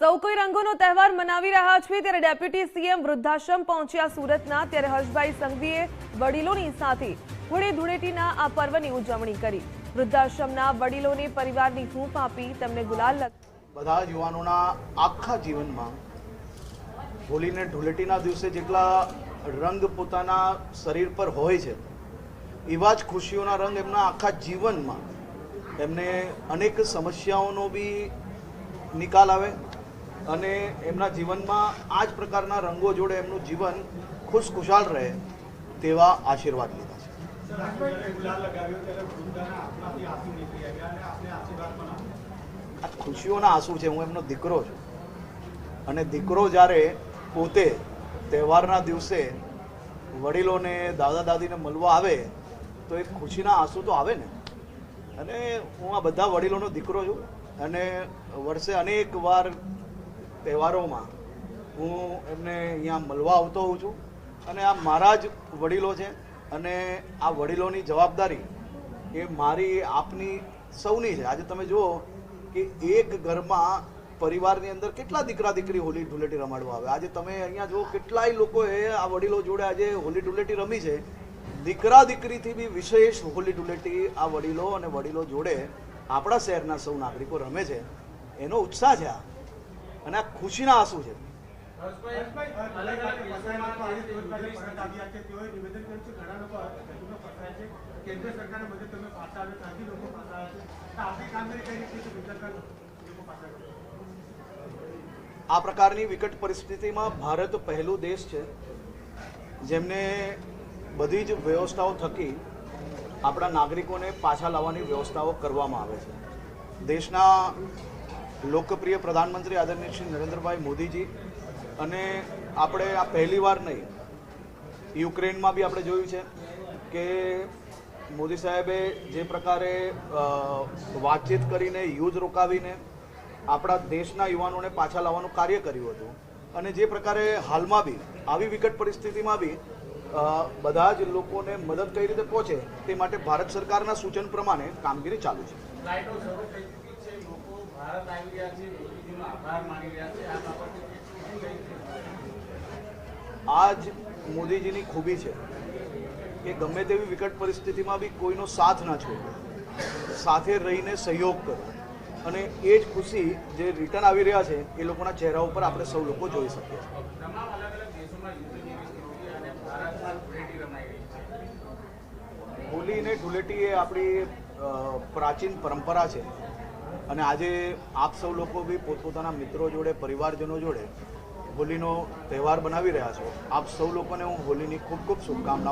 સૌ કોઈ રંગોનો તહેવાર મનાવી રહ્યા છે ત્યારે ડેપ્યુટી સીએમ વૃદ્ધાશ્રમ પહોંચ્યા સુરતના ત્યારે હર્ષભાઈ સંઘવીએ વડીલોની સાથે હોળી ધૂળેટીના આ પર્વની ઉજવણી કરી। વૃદ્ધાશ્રમના વડીલોને પરિવારની હૂંફ આપી તેમને ગુલાલ બધા જ યુવાનોના આખા જીવનમાં હોળીને ધૂળેટીના દિવસે જેટલા રંગ પોતાના શરીર પર હોય છે એવા જ ખુશીઓના રંગ એમના આખા જીવનમાં એમને અનેક સમસ્યાઓનો બી નિકાલ આવે અને એમના જીવનમાં આ જ પ્રકારના રંગો જોડે એમનું જીવન ખુશખુશાલ રહે તેવા આશીર્વાદ લીધા છે। આ ખુશીઓના આંસુ છે। હું એમનો દીકરો છું અને દીકરો જ્યારે પોતે તહેવારના દિવસે વડીલોને દાદા દાદીને મળવા આવે તો એ ખુશીના આંસુ તો આવે ને। અને હું આ બધા વડીલોનો દીકરો છું અને વર્ષે અનેક વાર તહેવારોમાં હું એમને અહીંયા મળવા આવતો હોઉં છું અને આ મારા જ વડીલો છે અને આ વડીલોની જવાબદારી એ મારી આપની સૌની છે। આજે તમે જુઓ કે એક ઘરમાં પરિવારની અંદર કેટલા દીકરા દીકરી હોળી ધૂળેટી રમાડવા આવે। આજે તમે અહીંયા જુઓ કેટલાય લોકોએ આ વડીલો જોડે આજે હોળી ધૂળેટી રમી છે। દીકરા દીકરીથી બી વિશેષ હોળી ધૂળેટી આ વડીલો અને વડીલો જોડે આપણા શહેરના સૌ નાગરિકો રમે છે। એનો ઉત્સાહ છે અને આ ખુશીના આંસુ છે। આ પ્રકારની વિકટ પરિસ્થિતિમાં ભારત પહેલું દેશ છે જેમને બધી જ વ્યવસ્થાઓ થકી આપણા નાગરિકોને પાછા લાવવાની વ્યવસ્થાઓ કરવામાં આવે છે। દેશના લોકપ્રિય પ્રધાનમંત્રી આદરણીય શ્રી નરેન્દ્રભાઈ મોદીજી અને આપણે આ પહેલી વાર નહીં, યુક્રેનમાં બી આપણે જોયું છે કે મોદી સાહેબે જે પ્રકારે વાતચીત કરીને યુદ્ધ રોકાવીને આપણા દેશના યુવાનોને પાછા લાવવાનું કાર્ય કર્યું હતું અને જે પ્રકારે હાલમાં બી આવી વિકટ પરિસ્થિતિમાં બી બધા જ લોકોને મદદ કઈ રીતે પહોંચે તે માટે ભારત સરકારના સૂચન પ્રમાણે કામગીરી ચાલુ છે। આજ મોદીજીની ખૂબી છે કે ગમે તેવી વિકટ પરિસ્થિતિમાં બી કોઈનો સાથ ના છોડે, સાથે રહીને સહયોગ કરો અને એ જ ખુશી જે રિટર્ન આવી રહ્યા છે એ લોકોના ચહેરા ઉપર આપણે સૌ લોકો જોઈ શકીએ છીએ। હોળી અને ધૂળેટી એ આપણી પ્રાચીન પરંપરા છે અને આજે આપ સૌ લોકો બી પોતપોતાના મિત્રો જોડે પરિવારજનો જોડે હોળીનો તહેવાર બનાવી રહ્યા છો। આપ સૌ લોકોને હું હોળીની ખૂબ ખૂબ શુભકામનાઓ।